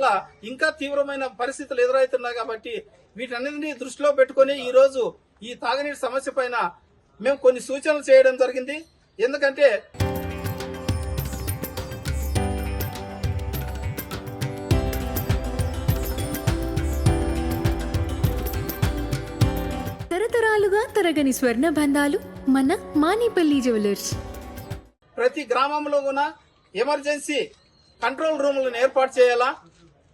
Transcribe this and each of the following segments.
వల్ల ఇంకా తీవ్రమైన పరిస్థితులు ఎదురవుతున్నాయి. కాబట్టి వీటన్నింటినీ దృష్టిలో పెట్టుకుని ఈ రోజు ఈ తాగునీటి సమస్య పైన మేము కొన్ని సూచనలు చేయడం జరిగింది. ఎందుకంటే తరతరాలుగా తరగని స్వర్ణ బంధాలు మన మానిపల్లి జ్యువెలర్స్. ప్రతి గ్రామంలో కూడా ఎమర్జెన్సీ కంట్రోల్ రూములను ఏర్పాటు చేయాలా.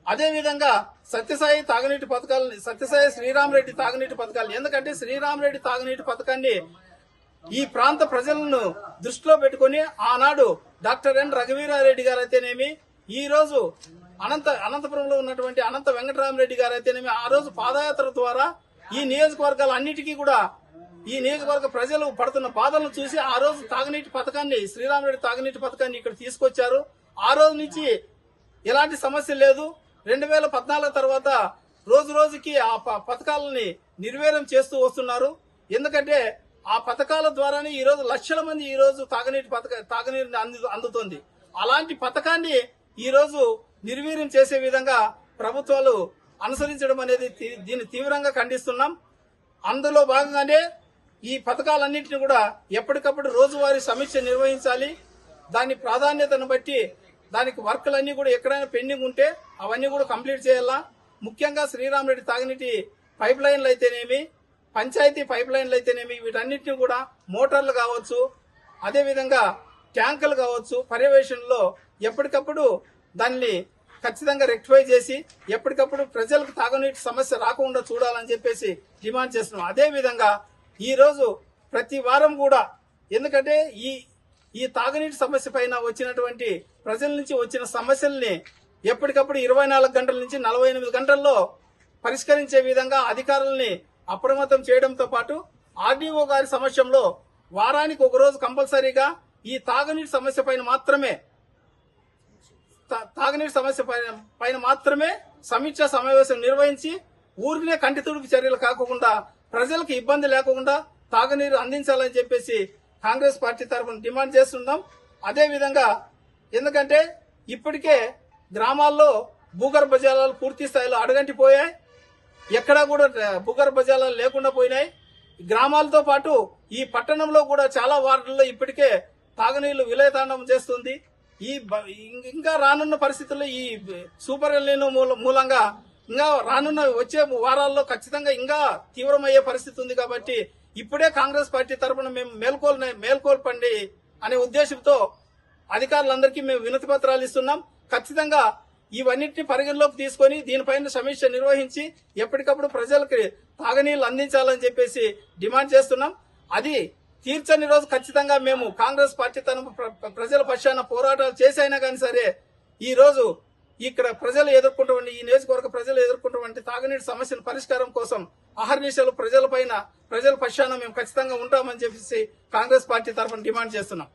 అదేవిధంగా సత్యసాయి తాగునీటి పథకాలని, సత్యసాయి శ్రీరామరెడ్డి తాగునీటి పథకాలు, ఎందుకంటే శ్రీరామరెడ్డి తాగునీటి పథకాన్ని ఈ ప్రాంత ప్రజలను దృష్టిలో పెట్టుకుని ఆనాడు డాక్టర్ ఎన్ రఘువీరారెడ్డి గారు అయితేనేమి, ఈ రోజు అనంతపురంలో ఉన్నటువంటి అనంత వెంకటరామరెడ్డి గారు అయితేనేమి ఆ రోజు పాదయాత్ర ద్వారా ఈ నియోజకవర్గాలన్నిటికీ కూడా ఈ నియోజకవర్గ ప్రజలు పడుతున్న బాధలను చూసి ఆ రోజు తాగునీటి పథకాన్ని, శ్రీరామరెడ్డి తాగునీటి పథకాన్ని ఇక్కడ తీసుకొచ్చారు. ఆ రోజు నుంచి ఎలాంటి సమస్య లేదు. 2014 తర్వాత రోజు రోజుకి ఆ పథకాలని నిర్వీర్యం చేస్తూ వస్తున్నారు. ఎందుకంటే ఆ పథకాల ద్వారానే ఈ రోజు లక్షల మంది ఈ రోజు తాగునీటిని అందుతుంది. అలాంటి పథకాన్ని ఈ రోజు నిర్వీర్యం చేసే విధంగా ప్రభుత్వాలు అనుసరించడం అనేది దీన్ని తీవ్రంగా ఖండిస్తున్నాం. అందులో భాగంగానే ఈ పథకాలన్నింటినీ కూడా ఎప్పటికప్పుడు రోజువారీ సమీక్ష నిర్వహించాలి. దాని ప్రాధాన్యతను బట్టి దానికి వర్కులన్నీ కూడా ఎక్కడైనా పెండింగ్ ఉంటే అవన్నీ కూడా కంప్లీట్ చేయాలా. ముఖ్యంగా శ్రీరామరెడ్డి తాగునీటి పైప్ లైన్లు అయితేనేమి, పంచాయతీ పైప్ లైన్లు అయితేనేమి, వీటన్నిటిని కూడా మోటార్లు కావచ్చు, అదేవిధంగా ట్యాంకులు కావచ్చు, పర్యవేక్షణలో ఎప్పటికప్పుడు దాన్ని ఖచ్చితంగా రెక్టిఫై చేసి ఎప్పటికప్పుడు ప్రజలకు తాగునీటి సమస్య రాకుండా చూడాలని చెప్పేసి డిమాండ్ చేస్తున్నాం. అదేవిధంగా ఈ రోజు ప్రతి వారం కూడా, ఎందుకంటే ఈ తాగునీటి సమస్య పైన వచ్చినటువంటి ప్రజల నుంచి వచ్చిన సమస్యల్ని ఎప్పటికప్పుడు 24 గంటల నుంచి 48 గంటల్లో పరిష్కరించే విధంగా అధికారుల్ని అప్రమత్తం చేయడంతో పాటు ఆర్డీఓ గారి సమక్షంలో వారానికి ఒక రోజు కంపల్సరీగా ఈ తాగునీటి సమస్య పైన మాత్రమే సమీక్షా సమావేశం నిర్వహించి ఊరినే కంటి తుడుపు చర్యలు కాకుండా ప్రజలకు ఇబ్బంది లేకుండా తాగునీరు అందించాలని చెప్పేసి కాంగ్రెస్ పార్టీ తరఫున డిమాండ్ చేస్తున్నాం. అదేవిధంగా ఎందుకంటే ఇప్పటికే గ్రామాల్లో భూగర్భ జలాలు పూర్తి స్థాయిలో అడగంటిపోయాయి. ఎక్కడా కూడా భూగర్భ జలాలు లేకుండా పోయినాయి. గ్రామాలతో పాటు ఈ పట్టణంలో కూడా చాలా వార్డుల్లో ఇప్పటికే తాగునీళ్లు విలయతాండవం చేస్తుంది. ఇంకా రానున్న పరిస్థితుల్లో ఈ సూపర్ ఎల్నినో మూలంగా ఇంకా రానున్న వచ్చే వారాల్లో ఖచ్చితంగా ఇంకా తీవ్రమయ్యే పరిస్థితి ఉంది. కాబట్టి ఇప్పుడే కాంగ్రెస్ పార్టీ తరఫున మేము మేల్కొల్పండి అనే ఉద్దేశంతో అధికారులందరికీ మేము వినతి పత్రాలు ఇస్తున్నాం. ఖచ్చితంగా ఇవన్నింటినీ పరిగణలోకి తీసుకొని దీనిపైన సమీక్ష నిర్వహించి ఎప్పటికప్పుడు ప్రజలకు తాగునీళ్లు అందించాలని చెప్పేసి డిమాండ్ చేస్తున్నాం. అది తీర్చని రోజు ఖచ్చితంగా మేము కాంగ్రెస్ పార్టీ తరఫున ప్రజల పక్షాన పోరాటాలు చేసైనా కానీ సరే ఈ రోజు ఇక్కడ ప్రజలు ఎదుర్కొంటున్న ఈ నియోజకవర్గ ప్రజలు ఎదుర్కొంటున్న తాగునీటి సమస్యల పరిష్కారం కోసం అహర్నిశలు ప్రజల పక్షాన మేము ఖచ్చితంగా ఉంటామని చెప్పేసి కాంగ్రెస్ పార్టీ తరఫున డిమాండ్ చేస్తున్నాం.